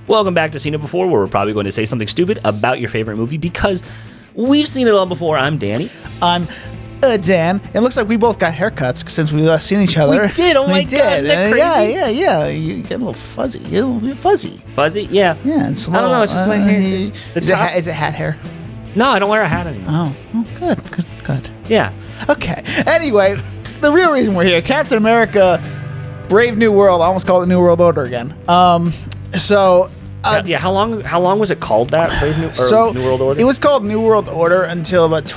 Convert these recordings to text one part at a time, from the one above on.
Welcome back to Seen It Before, where we're probably going to say something stupid about your favorite movie because we've seen it all before. I'm Danny. I'm Dan. It looks like we both got haircuts since we last seen each other. We did. Oh my God, isn't that crazy? Yeah. You get a little fuzzy. You're a little bit fuzzy. Fuzzy? Yeah. Yeah. It's a I don't little, know. It's just my hair. Is it hat hair? No, I don't wear a hat anymore. Oh, good. Yeah. Okay. Anyway, the real reason we're here, Captain America, Brave New World. I almost called it New World Order again. Yeah. How long was it called that? Brave New World Order? It was called New World Order until about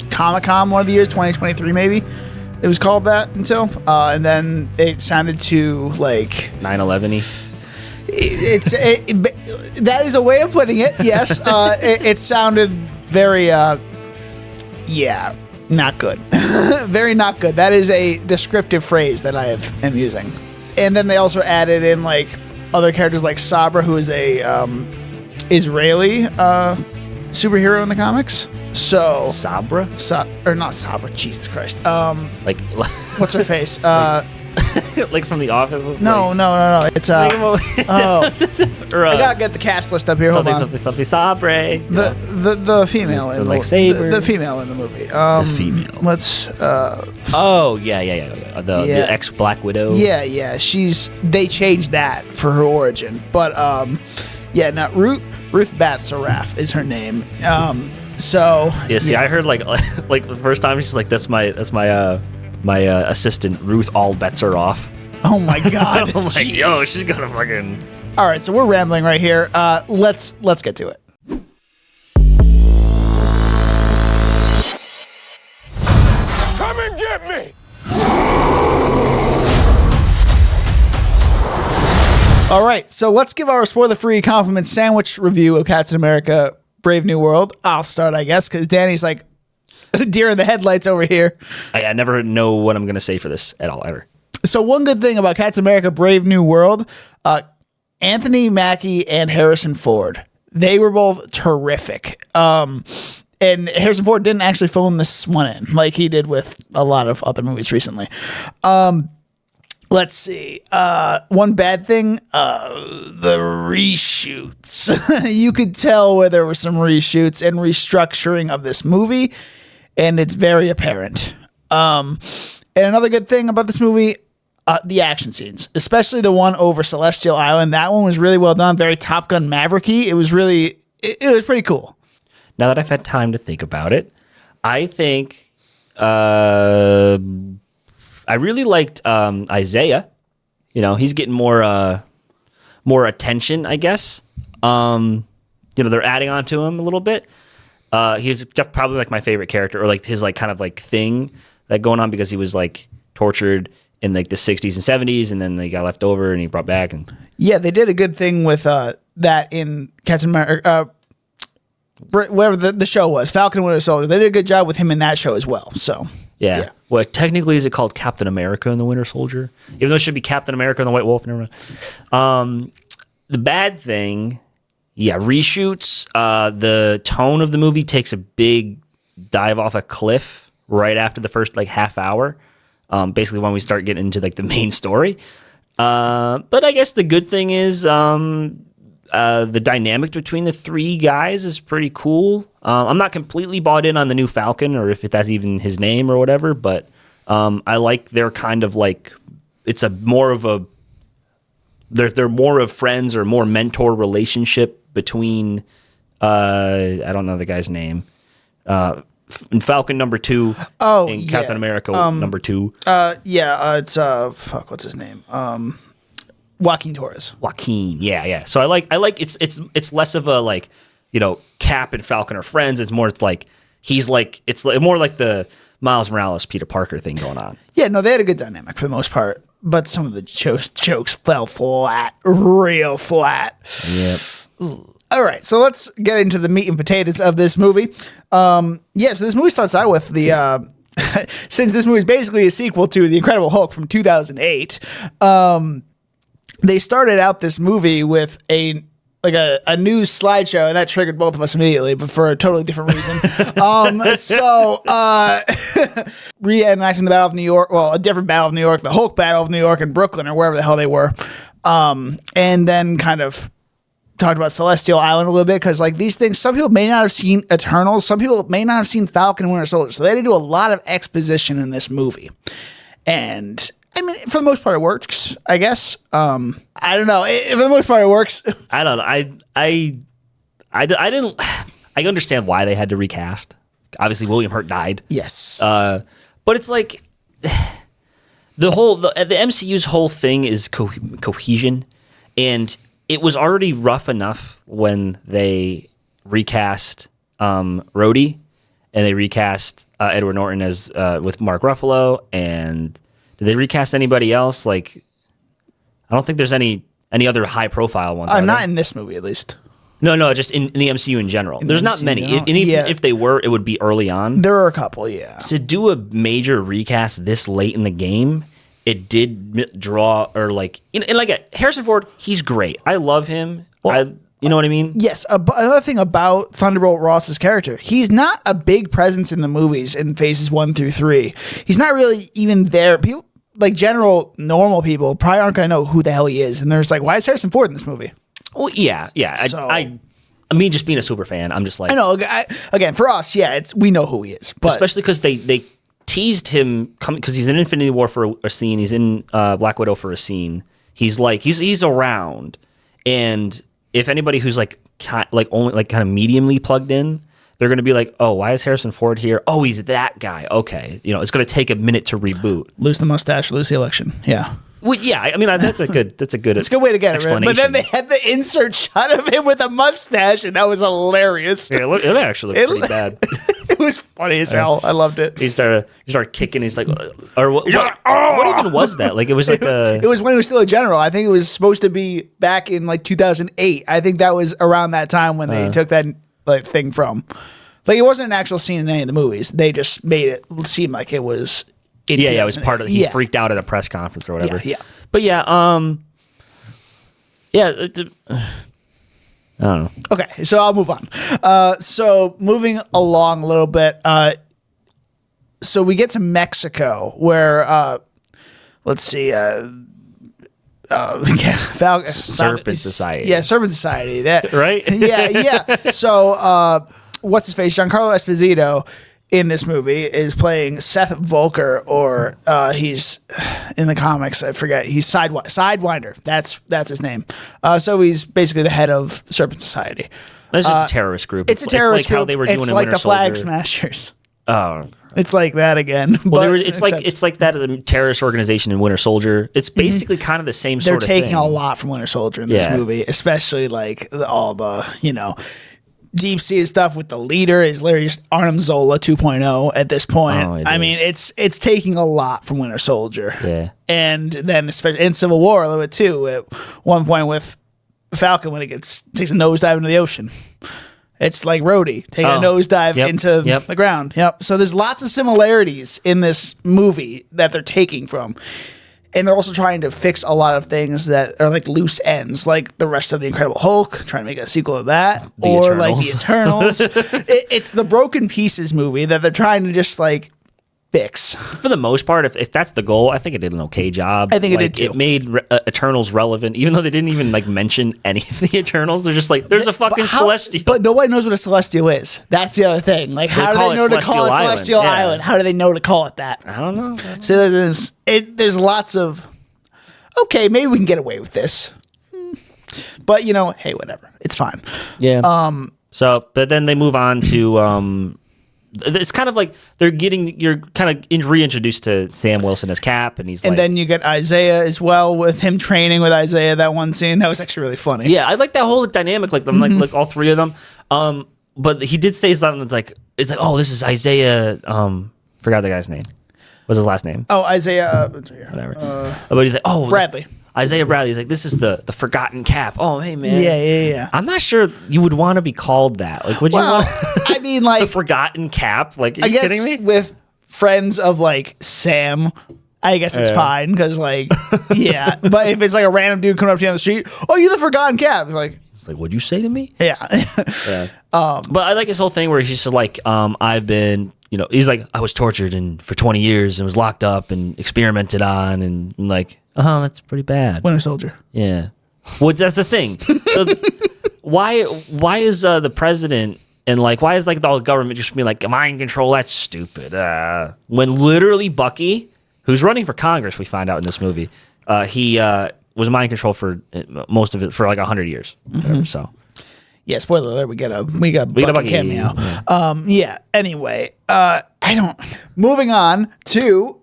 Comic-Con, one of the years, 2023 maybe. It was called that until, and then it sounded to like 9/11-y. That is a way of putting it. Yes, it sounded very, not good. Very not good. That is a descriptive phrase that I am using. And then they also added in like other characters like Sabra, who is a Israeli superhero in the comics. So Sabra? Or not Sabra, Jesus Christ. Like what's her face? like from The Office? No. It's I gotta get the cast list up here. Hold on. Something Sabre. The female in like Saber. the female in the movie. The female. Let's. Oh yeah. The ex Black Widow. Yeah. They changed that for her origin, but now Ruth Bat-Saraf is her name. I heard like the first time she's like, that's my assistant Ruth. All bets are off. Oh my God! I'm like, yo, she's gonna fucking. All right, so we're rambling right here. Let's get to it. Come and get me! All right, so let's give our spoiler-free compliment sandwich review of Captain America: Brave New World. I'll start, I guess, because Danny's like deer in the headlights over here. I never know what I'm gonna say for this at all ever. So one good thing about Captain America: Brave New World, Anthony Mackie and Harrison Ford, they were both terrific. And Harrison Ford didn't actually phone this one in like he did with a lot of other movies recently. Let's see. One bad thing, the reshoots. You could tell where there were some reshoots and restructuring of this movie, and it's very apparent. And another good thing about this movie, the action scenes, especially the one over Celestial Island. That one was really well done, very Top Gun Maverick-y. It was pretty cool. Now that I've had time to think about it, I think I really liked Isaiah. You know, he's getting more attention, I guess. They're adding on to him a little bit. He's probably like my favorite character, or like his like kind of like thing that going on, because he was like tortured in like the 60s and 70s, and then they got left over and he brought back. And yeah, they did a good thing with that in Captain America. Whatever the show was, Falcon and Winter Soldier. They did a good job with him in that show as well. So yeah. Well, technically, is it called Captain America and the Winter Soldier? Even though it should be Captain America and the White Wolf. Never mind. The bad thing, reshoots. The tone of the movie takes a big dive off a cliff right after the first like half hour. Basically, when we start getting into like the main story. But I guess the good thing is the dynamic between the three guys is pretty cool. I'm not completely bought in on the new Falcon, or if that's even his name or whatever, but I like their kind of like, it's they're more of friends or more mentor relationship between I don't know the guy's name. In Falcon number 2 and Captain America number 2. It's what's his name? Joaquin Torres. Yeah. So I like it's less of a like, Cap and Falcon are friends. It's more like he's like, it's more like the Miles Morales Peter Parker thing going on. Yeah, no, they had a good dynamic for the most part, but some of the jokes fell flat, real flat. Yep. All right, so let's get into the meat and potatoes of this movie. So this movie starts out with the since this movie is basically a sequel to The Incredible Hulk from 2008. They started out this movie with a news slideshow, and that triggered both of us immediately, but for a totally different reason. Reenacting the Battle of New York, well, a different Battle of New York, the Hulk Battle of New York in Brooklyn or wherever the hell they were. And then kind of talked about Celestial Island a little bit because like these things, some people may not have seen Eternals, some people may not have seen Falcon and Winter Soldier, so they had to do a lot of exposition in this movie. And I mean, for the most part, it works, I guess. I don't know. For the most part, it works. I don't know. I didn't. I understand why they had to recast. Obviously, William Hurt died. Yes. But it's like the MCU's whole thing is cohesion, and it was already rough enough when they recast Rhodey, and they recast Edward Norton as with Mark Ruffalo. And did they recast anybody else? Like, I don't think there's any other high profile ones. Not in this movie, at least. No, just in the MCU in general. There's not MCU many. general? And even Yeah. if they were, it would be early on. There are a couple, yeah. To do a major recast this late in the game, it did draw, or like, and like Harrison Ford, he's great. I love him. You know what I mean? Yes. Another thing about Thunderbolt Ross's character, he's not a big presence in the movies in phases 1 through 3. He's not really even there. People, like general normal people, probably aren't going to know who the hell he is. And there's like, why is Harrison Ford in this movie? Well, yeah. So- I mean, just being a super fan, I'm just like, I know. Again, for us, yeah, we know who he is. But especially because they teased him because he's in Infinity War for a scene. He's in Black Widow for a scene. He's like he's around, and if anybody who's only like kind of mediumly plugged in, they're going to be like, oh, why is Harrison Ford here? Oh, he's that guy. Okay, it's going to take a minute to reboot. lose the mustache, lose the election. Yeah. Well, yeah, I mean that's a good It's a good way to get it, right? But then they had the insert shot of him with a mustache, and that was hilarious. Yeah, it actually looked pretty bad. It was funny as hell. I loved it. He started kicking. He's like, or what even was that? Like it was like a. It was when he was still a general. I think it was supposed to be back in like 2008. I think that was around that time when they took that like thing from. Like it wasn't an actual scene in any of the movies. They just made it seem like it was. Yeah, it was part of. He freaked out at a press conference or whatever. Yeah. But yeah, I don't know. Okay, so I'll move on. So moving along a little bit. So we get to Mexico, where let's see. Serpent Society. Yeah, Serpent Society. That Right? Yeah. So what's his face? Giancarlo Esposito in this movie is playing Seth Volker, or he's in the comics, I forget. He's Sidewinder. That's his name. So he's basically the head of Serpent Society. It's just a terrorist group. It's a terrorist like how group. they were doing It's in like Winter the Flag Soldier. Smashers. Oh. It's like that again. Well, but it's like that as a terrorist organization in Winter Soldier. It's basically kind of the same they're sort of thing. taking a lot from Winter Soldier in this Yeah. movie, especially like all the deep sea stuff with the leader is literally just Arnim Zola 2.0 at this point. Oh, it I mean, is. it's taking a lot from Winter Soldier. Yeah. And then especially in Civil War a little bit too, at one point with Falcon when it takes a nosedive into the ocean. It's like Rhodey taking a nosedive into the ground. Yep. So there's lots of similarities in this movie that they're taking from. And they're also trying to fix a lot of things that are like loose ends, like the rest of the Incredible Hulk, trying to make a sequel of that, like the Eternals. It's the Broken Pieces movie that they're trying to just like fix. For the most part, if that's the goal, I think it did an okay job. I think it did too. It made Eternals relevant, even though they didn't even like mention any of the Eternals. They're just like, there's a fucking Celestial. But nobody knows what a Celestial is. That's the other thing. Like, how do call they it know to call it Celestial Celestial Island. Yeah. Island? How do they know to call it that? I don't know. So there's lots of, okay, maybe we can get away with this. But, hey, whatever. It's fine. Yeah. But then they move on to it's kind of like you're kind of reintroduced to Sam Wilson as Cap, and And then you get Isaiah as well, with him training with Isaiah. That one scene that was actually really funny. yeah, I like that whole dynamic, like them, like all three of them. But he did say something that's like, it's like, oh, this is Isaiah. Forgot the guy's name. What's his last name? Oh, Isaiah. Whatever. But he's like, oh, Bradley. Isaiah Bradley. He's like, this is the forgotten Cap. Oh, hey man. Yeah. I'm not sure you would want to be called that. Like, would you Well, want I mean, the like, forgotten Cap? Like, are I you guess kidding me? with friends of like Sam, I guess it's fine because like, yeah. But if it's like a random dude coming up to you on the street, oh, you're the forgotten Cap. Like, It's like, what'd you say to me? yeah. Yeah. But I like his whole thing where he's just like, I've been, he's like, I was tortured for 20 years and was locked up and experimented on, and like, Oh, that's pretty bad. Winter Soldier. Yeah. Well, that's the thing. So why is the president and like why is like the government just being like mind control? That's stupid. When literally Bucky, who's running for Congress, we find out in this movie, he was mind control for most of it for like 100 years. So Yeah, spoiler alert, we got a Bucky cameo. Yeah. Anyway, moving on to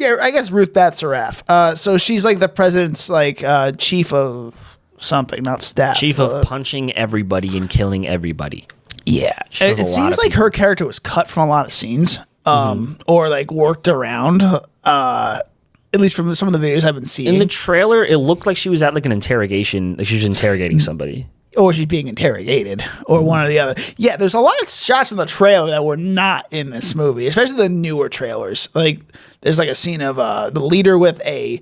I guess Ruth Bat Saraf. So she's like the president's like chief of something, not staff. Chief of punching everybody and killing everybody. Yeah. does a It lot seems of like her character was cut from a lot of scenes. Or like worked around. At least from some of the videos I've been seeing. In the trailer, it looked like she was at like an interrogation, like she was interrogating somebody. Or she's being interrogated, or one or the other. Yeah, there's a lot of shots in the trailer that were not in this movie, especially the newer trailers. Like, there's like a scene of the leader with a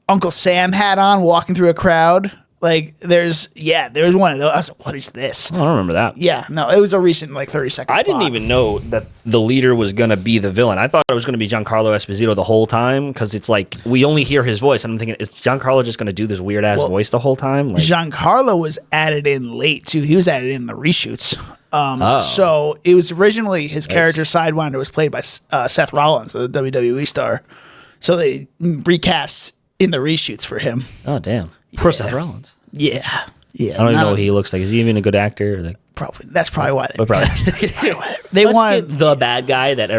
Uncle Sam hat on walking through a crowd. Like, there's one of those. I was like, what is this? I don't remember that. Yeah, no, it was a recent, like, 30-second I didn't even know that the leader was going to be the villain. I thought it was going to be Giancarlo Esposito the whole time because it's like we only hear his voice. And I'm thinking, is Giancarlo just going to do this weird ass voice the whole time? Like, Giancarlo was added in late, too. He was added in the reshoots. So it was originally his character, Sidewinder, was played by Seth Rollins, the WWE star. So they recast in the reshoots for him. oh, damn. Poor Seth Rollins. Yeah. I don't even know what he looks like. Is he even a good actor? Or like, Probably. That's probably why they. they They wanted. get the bad guy that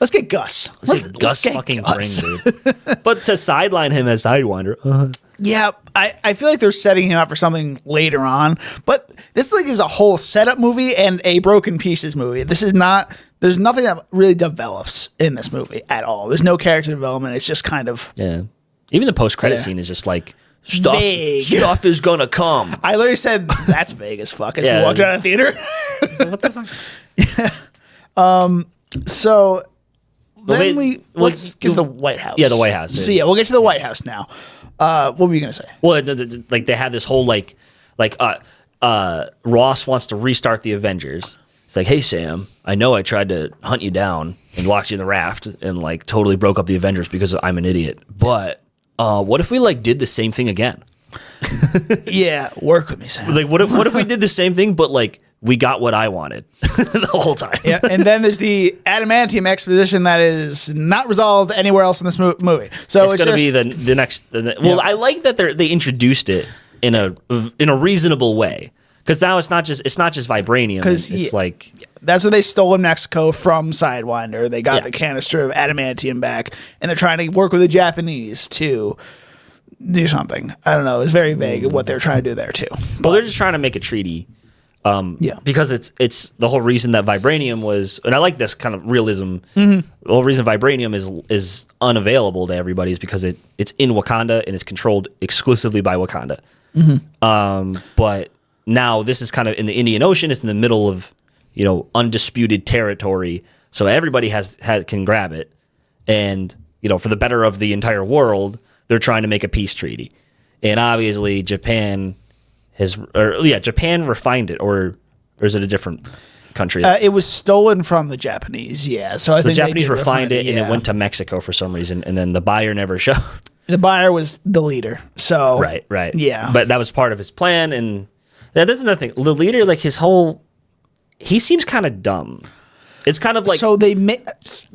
Let's get Gus. let's get Gus get fucking Gus. Bring, dude. But to sideline him as Sidewinder, Yeah, I feel like they're setting him up for something later on. But this like is a whole setup movie and a broken pieces movie. This is not. There's nothing that really develops in this movie at all. There's no character development. It's just kind of. yeah. Even the post credit Yeah. scene is just like stuff. Vague. Stuff is gonna come. I literally said that's vague as fuck as Yeah. we walked out of the theater. What the fuck? So then wait, let's get to the White House. Yeah, the White House. So yeah, we'll get to the White House now. What were you gonna say? Well, like they had this whole Ross wants to restart the Avengers. It's like, hey Sam, I know I tried to hunt you down and locked you in the raft and like totally broke up the Avengers because I'm an idiot. But what if we like did the same thing again? Yeah, work with me, Sam. Like what if we did the same thing but like we got what I wanted the whole time? Yeah, and then there's the adamantium exposition that is not resolved anywhere else in this movie. So It's gonna be the next. Well, I like that they introduced it in a reasonable way because now it's not just vibranium. 'Cause, It's like that's what they stole in Mexico from Sidewinder. They got the canister of adamantium back, and they're trying to work with the Japanese to do something. I don't know. It's very vague what they're trying to do there too. well, they're just trying to make a treaty. Yeah. Because it's the whole reason that vibranium was, and I like this kind of realism. Mm-hmm. The whole reason vibranium is unavailable to everybody is because it's in Wakanda and it's controlled exclusively by Wakanda. Mm-hmm. But now this is kind of in the Indian Ocean. It's in the middle of undisputed territory, so everybody can grab it, and for the better of the entire world, they're trying to make a peace treaty, and obviously Japan Japan refined it, or is it a different country? It was stolen from the Japanese, yeah. So I the think they Japanese did refined refine it, and yeah. it went to Mexico for some reason, and then the buyer never showed. The buyer was the leader, so Right. yeah. But that was part of his plan, and this is another thing. The leader, like he seems kind of dumb. It's kind of like so they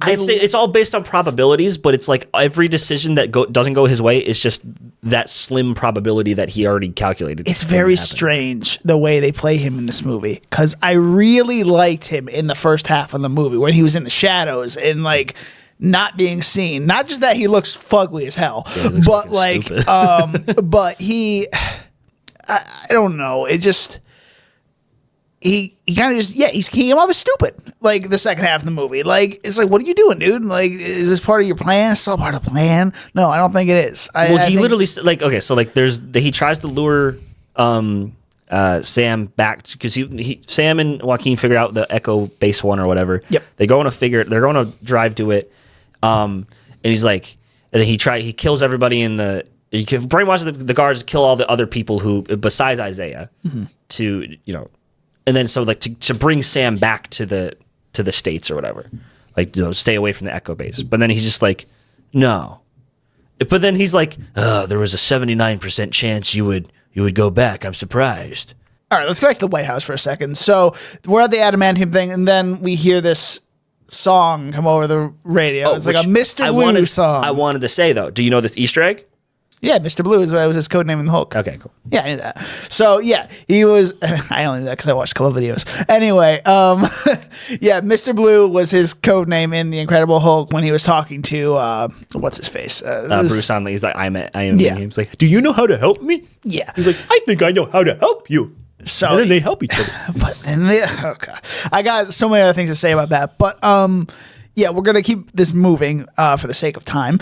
I'd say it's all based on probabilities, but it's like every decision that doesn't go his way is just that slim probability that he already calculated. It's very strange the way they play him in this movie because I really liked him in the first half of the movie when he was in the shadows and like not being seen. Not just that he looks fugly as hell, but like, but I don't know. It just. He kind of just he came off as stupid like the second half of the movie. Like it's like, what are you doing, dude? Like, is this part of your plan? It's still part of the plan? No, I don't think it is. He literally like okay, so like he tries to lure Sam back because Sam and Joaquin figured out the Echo Base 1 or whatever. Yep. They're going to drive to it, and he's like, and then he kills everybody in the. He brainwashes the guards, kill all the other people who besides Isaiah to And then so like to bring Sam back to the States or whatever, like stay away from the Echo Base. But then he's just like, no, But then he's like, there was a 79% chance you would go back. I'm surprised. All right, let's go back to the White House for a second. So we're at the adamantium thing, and then we hear this song come over the radio. It's like a Mr. Blue song. I wanted to say, though, do you know this Easter egg? Yeah, Mr. Blue was his code name in the Hulk. Okay, cool. Yeah, I knew that. So yeah, he was. I only knew that because I watched a couple of videos. Anyway, yeah, Mr. Blue was his code name in the Incredible Hulk when he was talking to what's his face, Bruce Hanley. He's like, I am. Yeah. He's like, do you know how to help me? Yeah. He's like, I think I know how to help you. So and then they help each other. But oh god, I got so many other things to say about that. But yeah, we're gonna keep this moving for the sake of time.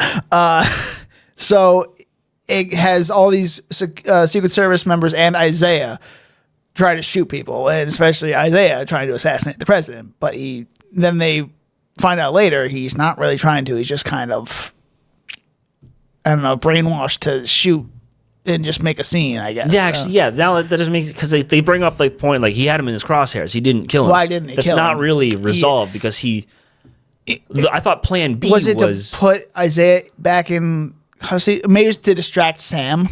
So it has all these Secret Service members and Isaiah try to shoot people, and especially Isaiah trying to assassinate the president. But then they find out later he's not really trying to. He's just kind of, I don't know, brainwashed to shoot and just make a scene, I guess. Yeah, actually, yeah. Now that doesn't make sense because they bring up the point like he had him in his crosshairs. He didn't kill him. Why didn't he That's kill not him? really resolved because I thought Plan B was it to put Isaiah back in custody? Maybe it's to distract Sam.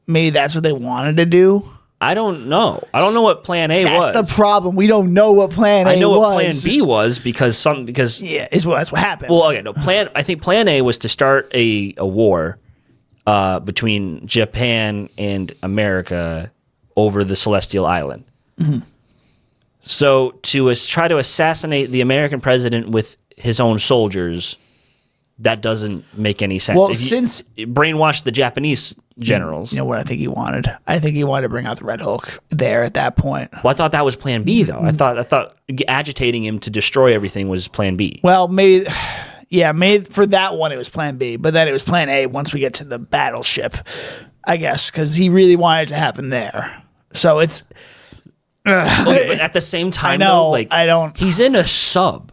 Maybe that's what they wanted to do. I don't know. I don't know what Plan A was. That's the problem. We don't know what Plan A was. I know what Plan B was because yeah, that's what happened. Well, okay, no I think Plan A was to start a war between Japan and America over the Celestial Island. Mm-hmm. So to try to assassinate the American president with his own soldiers, that doesn't make any sense. Well, If you since brainwash the Japanese generals. You know what I think he wanted? I think he wanted to bring out the Red Hulk there at that point. Well, I thought that was Plan B, though. I thought agitating him to destroy everything was Plan B. Well, maybe, yeah, maybe for that one it was Plan B, but then it was Plan A once we get to the battleship, I guess, because he really wanted it to happen there. So it's. Okay, but at the same time, I know, though, like I don't. He's in a sub.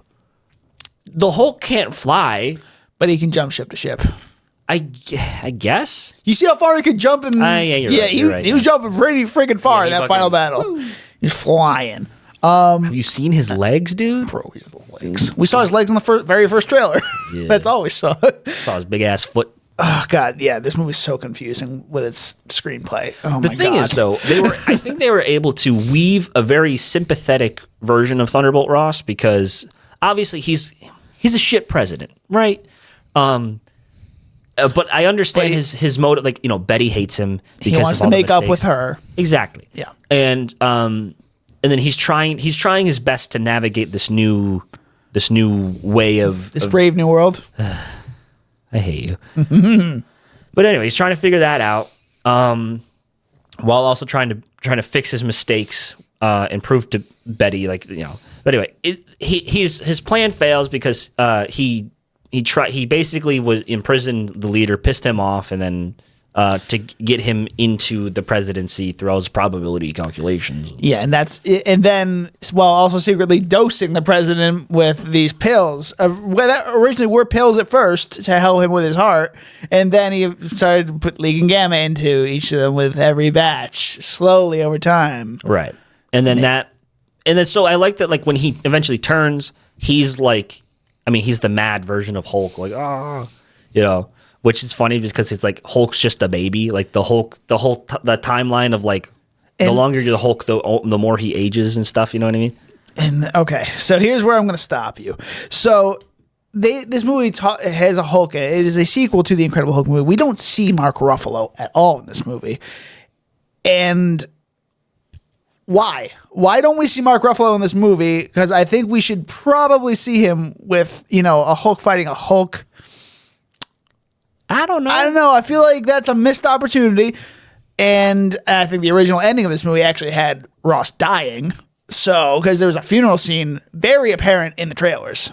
The Hulk can't fly. But he can jump ship to ship. I guess. You see how far he could jump in? Yeah, you're right, he, you're right, he was jumping pretty freaking far in that final battle. He's flying. Have you seen his legs, dude? Bro, his legs. We saw his legs in the very first trailer. Yeah. That's all we saw. Saw his big ass foot. Oh god, yeah, this movie's so confusing with its screenplay. Oh The my thing god. is, though, I think they were able to weave a very sympathetic version of Thunderbolt Ross because obviously he's a shit president, right? But I understand his motive. Like, Betty hates him because he wants of all to the make up with mistakes. her. Exactly. Yeah. And then he's trying his best to navigate this new way of This brave new world. I hate you. But anyway, he's trying to figure that out, while also trying to fix his mistakes and prove to Betty, But anyway, his plan fails because he basically was imprisoned the leader, pissed him off, and then to get him into the presidency through all his probability calculations. Yeah, and then also secretly dosing the president with these pills. That originally were pills at first to help him with his heart, and then he started to put leaking gamma into each of them with every batch, slowly over time. Right. And then so I like that, like when he eventually turns, he's like, he's the mad version of Hulk, like, which is funny because it's like Hulk's just a baby. Like the timeline of like the longer you're the Hulk, the more he ages and stuff. You know what I mean? And okay, so here's where I'm going to stop you. So this movie has a Hulk in it. It is a sequel to the Incredible Hulk movie. We don't see Mark Ruffalo at all in this movie. And why? Why don't we see Mark Ruffalo in this movie? Because I think we should probably see him with, a Hulk fighting a Hulk. I don't know. I feel like that's a missed opportunity. And I think the original ending of this movie actually had Ross dying. So, because there was a funeral scene very apparent in the trailers.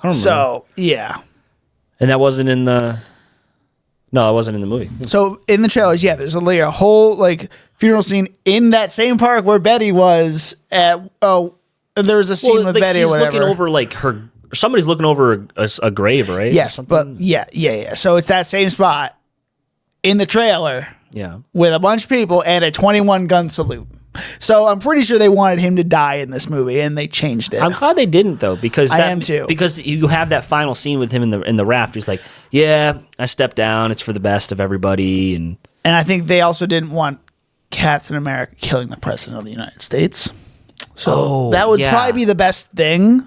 I don't know. Yeah. And that wasn't in the... No, it wasn't in the movie. So in the trailers, yeah, there's a whole funeral scene in that same park where Betty was at. Oh, there's a scene with Betty or whatever. He's looking over her. Somebody's looking over a grave, right? Yes, but yeah. So it's that same spot in the trailer. Yeah. With a bunch of people and a 21 gun salute. So I'm pretty sure they wanted him to die in this movie, and they changed it. I'm glad they didn't though, because I am too. Because you have that final scene with him in the raft. He's like, "Yeah, I stepped down. It's for the best of everybody." And I think they also didn't want Captain America killing the president of the United States. So that would probably be the best thing.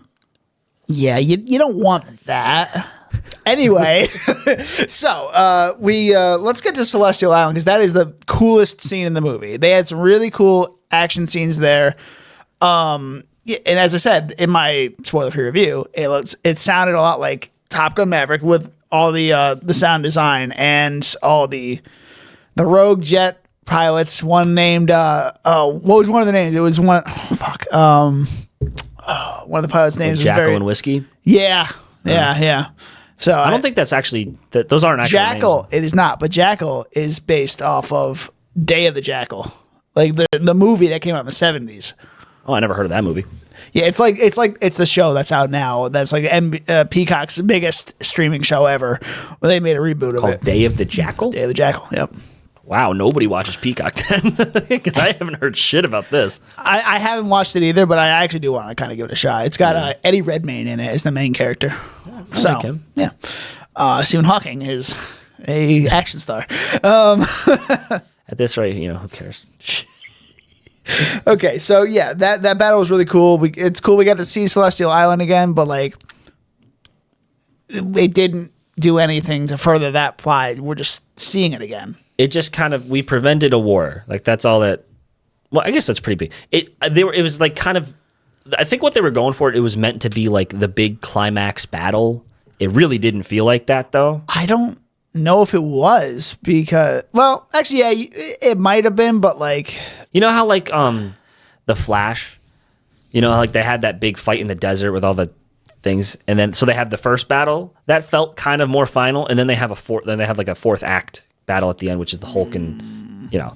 Yeah, you don't want that. Anyway, so let's get to Celestial Island, because that is the coolest scene in the movie. They had some really cool action scenes there. And as I said in my spoiler-free review, it sounded a lot like Top Gun Maverick with all the sound design and all the rogue jet pilots. One named what was one of the names? It was one. Oh, fuck. One of the pilots' names was Jackal and Whiskey. Yeah. So I don't think that's actually those aren't actually Jackal. names. It is not, but Jackal is based off of Day of the Jackal, like the movie that came out in the 70s. Oh, I never heard of that movie. Yeah, it's the show that's out now. That's like Peacock's biggest streaming show ever. Well, they made a reboot of Called it. Day of the Jackal. Day of the Jackal. Yep. Wow, nobody watches Peacock then, because I haven't heard shit about this. I haven't watched it either, but I actually do want to kind of give it a shot. It's got Eddie Redmayne in it as the main character. I like him. Yeah. Stephen Hawking is a action star. At this rate, who cares? Okay, so yeah, that battle was really cool. It's cool we got to see Celestial Island again, but like it didn't do anything to further that plot. We're just seeing it again. It just kind of, we prevented a war. Like that's all that. Well, I guess that's pretty big. It was like kind of. I think what they were going for, it was meant to be like the big climax battle. It really didn't feel like that though. I don't know if it was, because, well, actually, yeah, it might have been, but like, you know how like the Flash, how like they had that big fight in the desert with all the things, and then so they have the first battle that felt kind of more final, and then they have like a fourth act battle at the end, which is the Hulk and yeah.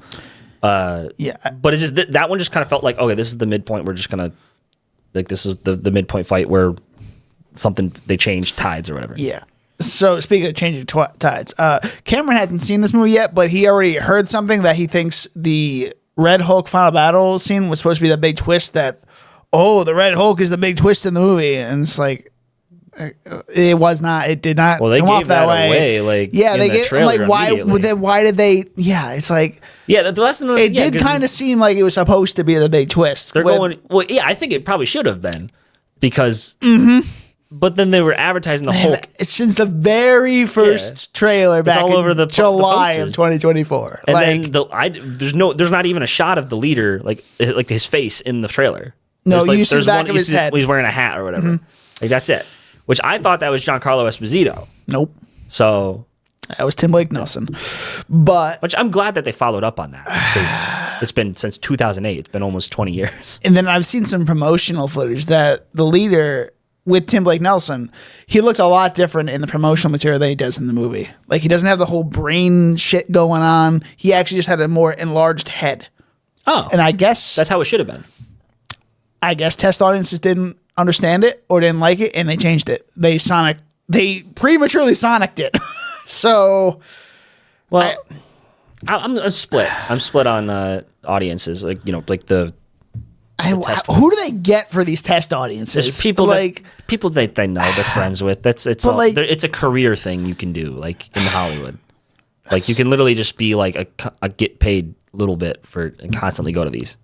But it just that one just kind of felt like, okay, this is the midpoint. We're just gonna like this is the midpoint fight where they changed tides or whatever. Yeah. So speaking of changing tides, Cameron hasn't seen this movie yet, but he already heard something that he thinks the Red Hulk final battle scene was supposed to be the big twist. That the Red Hulk is the big twist in the movie, and it's like. It was not. It did not. Well, they come gave off that way. away. Like yeah, in they the gave trailer like why? immediately. Why did they? Yeah, it's like the lesson. It did kind of seem like it was supposed to be the big twist. They're going. Well, yeah, I think it probably should have been because. Mm-hmm. But then they were advertising the Hulk. Since the very first trailer back all over in the July posters. of 2024, and then there's not even a shot of the leader like his face in the trailer. No, you see the back of his head. He's wearing a hat or whatever. Mm-hmm. Like that's it. Which I thought that was Giancarlo Esposito. Nope. So that was Tim Blake Nelson. But which I'm glad that they followed up on that because it's been since 2008. It's been almost 20 years. And then I've seen some promotional footage that the leader with Tim Blake Nelson, he looked a lot different in the promotional material than he does in the movie. Like he doesn't have the whole brain shit going on. He actually just had a more enlarged head. Oh. And I guess that's how it should have been. I guess test audiences didn't understand it or didn't like it, and they changed it. They prematurely Sonicked it. So, well, I'm split. I'm split on audiences. Like like the. Who do they get for these test audiences? There's people people that they know they're friends with. It's a career thing you can do like in Hollywood. Like you can literally just be like a get paid little bit and constantly go to these.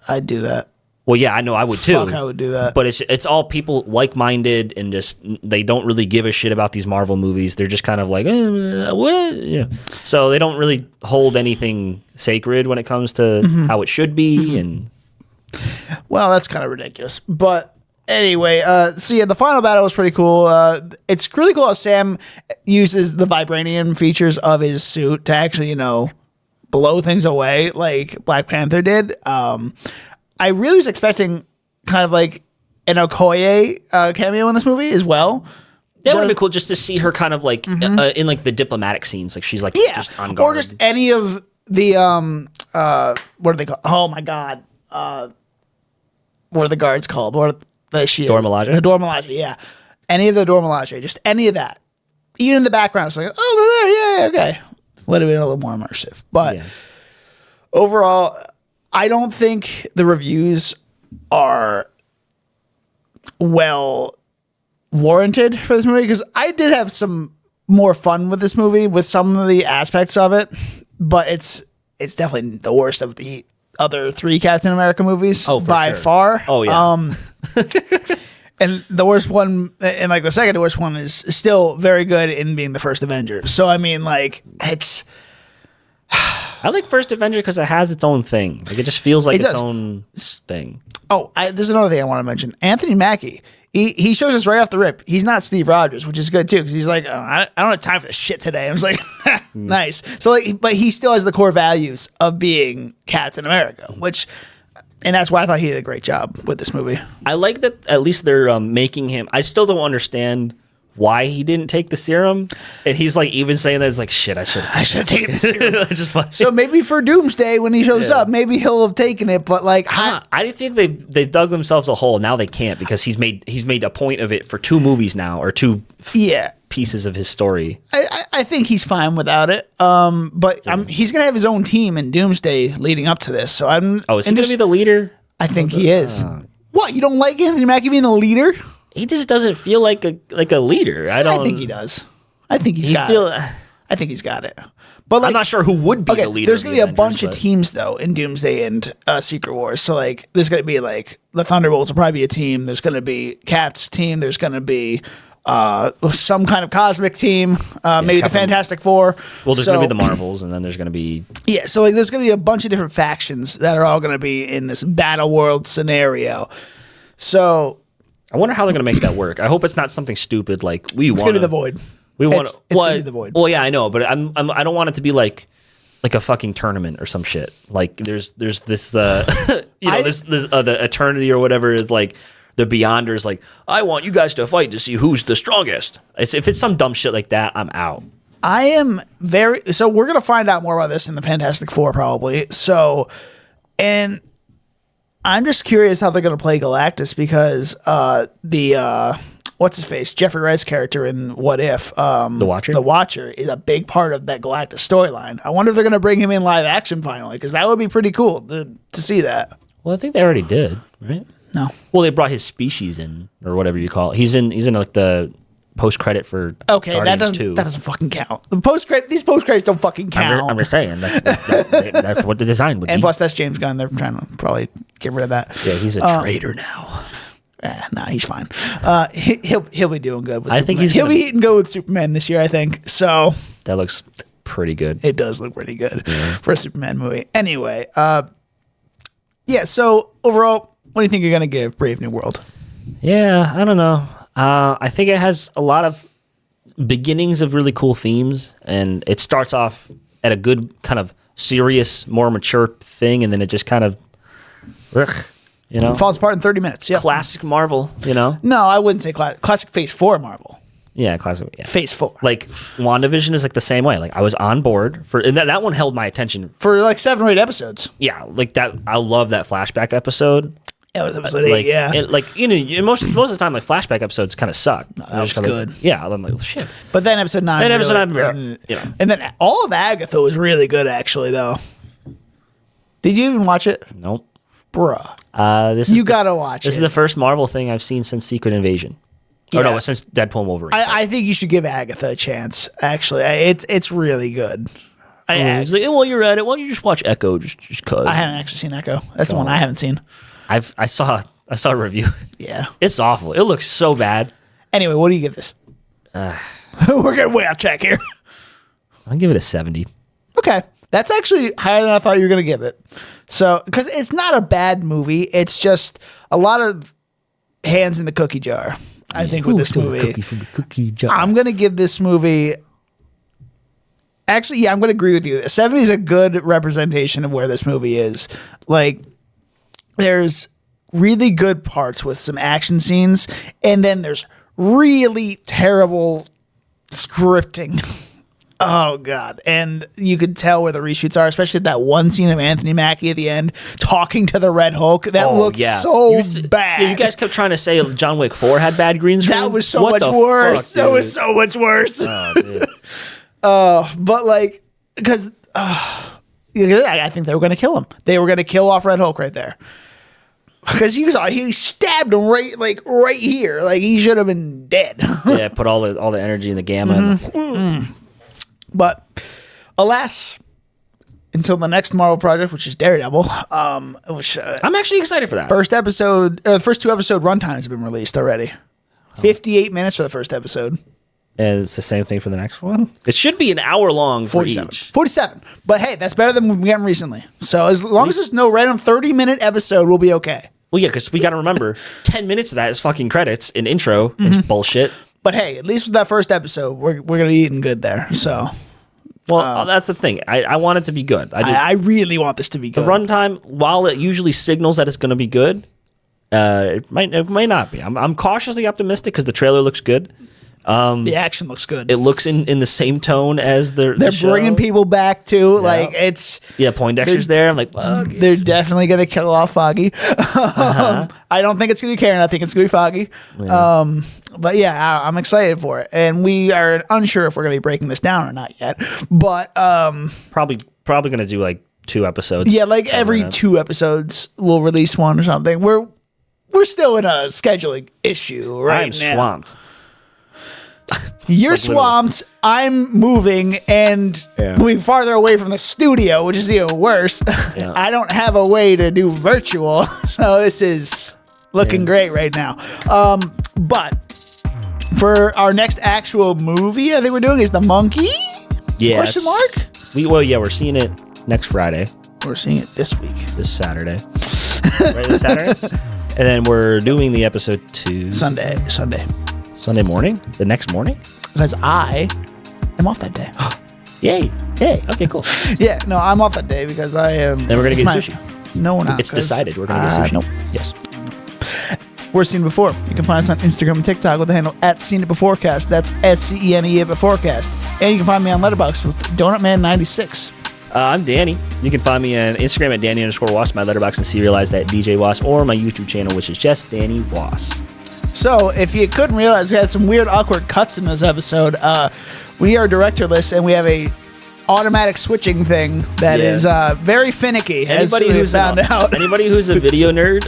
I'd do that. Well, yeah, I know I would too. Fuck, I would do that. But it's all people like-minded and just they don't really give a shit about these Marvel movies. They're just kind of like, what? Yeah. So they don't really hold anything sacred when it comes to how it should be. And well, that's kind of ridiculous. But anyway, so yeah, the final battle was pretty cool. It's really cool how Sam uses the vibranium features of his suit to actually, blow things away like Black Panther did. I really was expecting kind of like an Okoye cameo in this movie as well. That would have been cool just to see her kind of like in like the diplomatic scenes. Like she's like just on guard. Or just any of the, what are they called? Oh my God. What are the guards called? What are the shield? Dora Milaje? The Dora Milaje, yeah. Any of the Dora Milaje, just any of that. Even in the background, it's like, oh, they're there, yeah, okay. Would have been a little more immersive. But overall, I don't think the reviews are well warranted for this movie because I did have some more fun with this movie with some of the aspects of it, but it's definitely the worst of the other 3 Captain America movies by sure. far. Oh yeah. And the worst one, and like the second worst one, is still very good in being the first Avenger. So I mean, like it's. I like First Avenger because it has its own thing. Like it just feels like It its does. own thing. Oh, there's another thing I want to mention. Anthony Mackie. He shows us right off the rip. He's not Steve Rogers, which is good too, because he's like, oh, I don't have time for this shit today. I was like, nice. So like, but he still has the core values of being Captain America, and that's why I thought he did a great job with this movie. I like that at least they're making him. I still don't understand why he didn't take the serum, and he's like even saying that it's like shit. I should have taken the serum. It's just funny. So maybe for Doomsday when he shows Yeah. up, maybe he'll have taken it. But like, I think they dug themselves a hole. Now they can't because he's made a point of it for 2 movies now or 2 yeah. pieces of his story. I think he's fine without it. But he's gonna have his own team in Doomsday leading up to this. So I'm. Oh, is he gonna be the leader? I think he is. What, you don't like Anthony Mackie being the leader? He just doesn't feel like a leader. I think he does. I think he's got feel. it. I think he's got it. But like, I'm not sure who would be the leader. there's of gonna the be a bunch Avengers, of teams though in Doomsday and Secret Wars. So like, there's gonna be like the Thunderbolts will probably be a team. There's gonna be Cap's team. There's gonna be some kind of cosmic team. Maybe the Captain- Fantastic Four. Well, there's gonna be the Marvels, and then there's gonna be Yeah, so like there's going to be a bunch of different factions that are all going to be in this battle world scenario. So I wonder how they're gonna make that work. I hope it's not something stupid like we want. it's going to be the Void. We want. It's gonna be the Void. Well, yeah, I know, but I don't want it to be like a fucking tournament or some shit. Like there's this the Eternity or whatever is like the Beyonders. Like I want you guys to fight to see who's the strongest. If it's some dumb shit like that, I'm out. I am so we're going to find out more about this in the Fantastic Four probably. So, and I'm just curious how they're going to play Galactus because what's his face? Jeffrey Wright's character in What If? The Watcher? The Watcher is a big part of that Galactus storyline. I wonder if they're going to bring him in live action finally because that would be pretty cool to see that. Well, I think they already did, right? No. Well, they brought his species in or whatever you call it. He's in like the post credit for Okay, Guardians 2. that doesn't fucking count. These post credits don't fucking count. I'm just saying that's what the design would and be. plus, that's James Gunn. They're trying to probably get rid of that. Yeah, he's a traitor now. Nah, he's fine. He'll be doing good with I Superman. think he's he'll gonna- be eating good with Superman this year. I think so. That looks pretty good. It does look pretty good for a Superman movie. Anyway, yeah. So overall, what do you think you're gonna give Brave New World? Yeah, I don't know. I think it has a lot of beginnings of really cool themes, and it starts off at a good kind of serious, more mature thing, and then it just kind of, It falls apart in 30 minutes. Yeah. classic Marvel, No, I wouldn't say classic Phase 4 Marvel. Yeah, classic. Yeah. Phase 4. Like WandaVision is like the same way. Like I was on board and that one held my attention. For like 7 or 8 episodes. Yeah, like that. I love that flashback episode. It was episode 8. Like, Yeah. most of the time, like flashback episodes kind of suck. that was good. Yeah, I'm like, shit. But then episode 9. Then episode really- 9, And then all of Agatha was really good, actually, though. Did you even watch it? Nope. Bruh. This You is gotta watch This it. is the first Marvel thing I've seen since Secret Invasion. Yeah. Or no, since Deadpool and Wolverine. I think you should give Agatha a chance, actually. It's really good. He's like, well, you're at it. Why don't you just watch Echo? Just cause. I haven't actually seen Echo. That's the one I haven't seen. I saw a review. Yeah. It's awful. It looks so bad. Anyway, what do you give this? We're getting way off track here. I'll give it a 70. Okay. That's actually higher than I thought you were going to give it. So, because it's not a bad movie. It's just a lot of hands in the cookie jar, I think, with this movie. From the cookie jar. I'm going to give this movie. Actually, yeah, I'm going to agree with you. A 70 is a good representation of where this movie is. Like, there's really good parts with some action scenes, and then there's really terrible scripting. Oh, God. And you could tell where the reshoots are, especially that one scene of Anthony Mackie at the end talking to the Red Hulk. That looks so bad. Yeah, you guys kept trying to say John Wick 4 had bad green screen. That was so What much the worse. fuck, That was dude? so much worse. Oh, dude. But like, because I think they were going to kill him. They were going to kill off Red Hulk right there. Because he stabbed him right here. Like, he should have been dead. Yeah, put all the energy in the gamma. But alas, until the next Marvel project, which is Daredevil, which I'm actually excited for that. first two episode runtimes have been released already. 58 minutes for the first episode. And it's the same thing for the next one. It should be an hour long for 47. each. 47. But hey, that's better than we got recently. So as long as there's no random 30-minute episode, we'll be okay. Well, yeah, because we got to remember, 10 minutes of that is fucking credits and intro. It's bullshit. But hey, at least with that first episode, we're going to be eating good there. So Well, that's the thing. I want it to be good. I really want this to be good. The runtime, while it usually signals that it's going to be good, it might not be. I'm cautiously optimistic because the trailer looks good. The action looks good. It looks in the same tone as They're the show. bringing people back too. Like it's Poindexter's there. I'm like, fuck. they're definitely gonna kill off Foggy. I don't think it's gonna be Karen. I think it's gonna be Foggy. Yeah. But yeah, I'm excited for it, and we are unsure if we're gonna be breaking this down or not yet. But Probably gonna do like 2 episodes. yeah, like every covering it. 2 episodes we'll release one or something. We're still in a scheduling issue right I'm now. swamped. You're Like, literally. swamped. I'm moving and Yeah. moving farther away from the studio, which is even worse. Yeah. I don't have a way to do virtual, so this is looking great right now. But for our next actual movie, I think we're doing is The Monkey? Yeah. Question mark? We're seeing it next Friday, We're seeing it this week. this Saturday. Right, this Saturday? And then we're doing the episode 2 Sunday. Sunday morning? The next morning? Because I am off that day. Yay. Yay. Okay, cool. Yeah, no, I'm off that day because I am. Then we're gonna it's get my- sushi. No, we're not. It's 'cause, decided. We're going to get sushi. Nope. Yes. Worst Seen It Before. You can find us on Instagram and TikTok with the handle @SeenItBeforecast. That's SCENE Beforecast. And you can find me on Letterboxd with DonutMan96. I'm Danny. You can find me on Instagram at Danny_Wass, my letterbox and serialized at DJ Wass, or my YouTube channel, which is just Danny Wass. So, if you couldn't realize, we had some weird, awkward cuts in this episode. We are directorless, and we have a automatic switching thing that Yeah. is very finicky. Anybody as we who's found out. anybody who's a video nerd,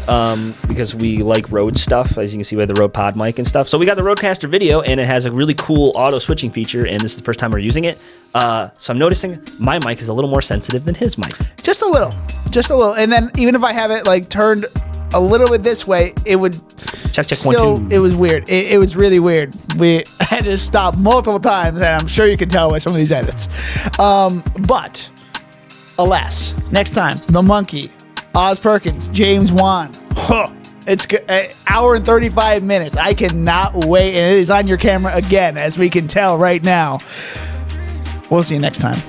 because we like Rode stuff, as you can see, we have the Rode Pod mic and stuff. So we got the Rodecaster Video, and it has a really cool auto switching feature. And this is the first time we're using it. So I'm noticing my mic is a little more sensitive than his mic. Just a little. And then even if I have it like turned a little bit this way, it would Check still. 1 2. It was weird. It was really weird. We had to stop multiple times, and I'm sure you can tell by some of these edits. But alas, next time, The Monkey, Oz Perkins, James Wan. Huh. It's an hour and 35 minutes. I cannot wait, and it is on your camera again, as we can tell right now. We'll see you next time.